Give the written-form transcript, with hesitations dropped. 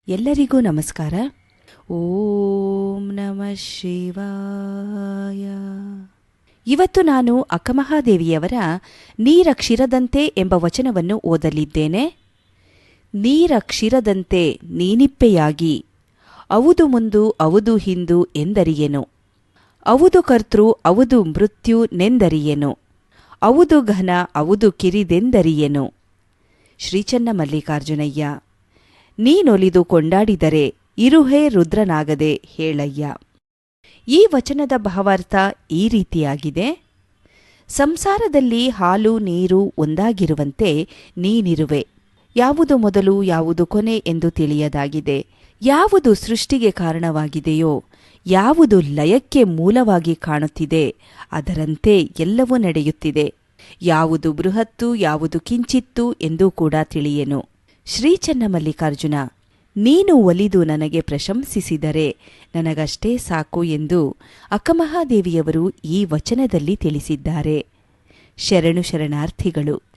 ಎಲ್ಲರಿಗೂ ನಮಸ್ಕಾರ. ಓಂ ನಮಃ ಶಿವಾಯ. ಇವತ್ತು ನಾನು ಅಕ್ಕಮಹಾದೇವಿಯವರ ನೀರಕ್ಷಿರದಂತೆ ಎಂಬ ವಚನವನ್ನು ಓದಲಿದ್ದೇನೆ. ನೀರಕ್ಷಿರದಂತೆ ನೀನಿಪ್ಪೆಯಾಗಿ ಅವುದು ಮುಂದು ಅವುದು ಹಿಂದು ಎಂದರಿಯೆನು. ಅವುದು ಕರ್ತೃ ಅವುದು ಮೃತ್ಯು ನೆಂದರಿಯೆನು. ಅವುದು ಘನ ಅವುದು ಕಿರಿದೆಂದರಿಯೆನು. ಶ್ರೀಚನ್ನ ಮಲ್ಲಿಕಾರ್ಜುನಯ್ಯ. ನೀನೊಲಿದು ಕೊಂಡಾಡಿದರೆ ಇರುಹೇ ರುದ್ರನಾಗದೆ ಹೇಳಯ್ಯ. ಈ ವಚನದ ಭಾವಾರ್ಥ ಈ ರೀತಿಯಾಗಿದೆ. ಸಂಸಾರದಲ್ಲಿ ಹಾಲು ನೀರು ಒಂದಾಗಿರುವಂತೆ ನೀನಿರುವೆ. ಯಾವುದು ಮೊದಲು ಯಾವುದು ಕೊನೆ ಎಂದು ತಿಳಿಯದಾಗಿದೆ. ಯಾವುದು ಸೃಷ್ಟಿಗೆ ಕಾರಣವಾಗಿದೆಯೋ, ಯಾವುದು ಲಯಕ್ಕೆ ಮೂಲವಾಗಿ ಕಾಣುತ್ತಿದೆ, ಅದರಂತೆ ಎಲ್ಲವೂ ನಡೆಯುತ್ತಿದೆ. ಯಾವುದು ಬೃಹತ್ತು ಯಾವುದು ಕಿಂಚಿತ್ತು ಎಂದೂ ಕೂಡ ತಿಳಿಯೆನು. ಶ್ರೀಚನ್ನ ಮಲ್ಲಿಕಾರ್ಜುನ, ನೀನು ಒಲಿದು ನನಗೆ ಪ್ರಶಂಸಿಸಿದರೆ ನನಗಷ್ಟೇ ಸಾಕು ಎಂದು ಅಕ್ಕಮಹಾದೇವಿಯವರು ಈ ವಚನದಲ್ಲಿ ತಿಳಿಸಿದ್ದಾರೆ. ಶರಣು ಶರಣಾರ್ಥಿಗಳು.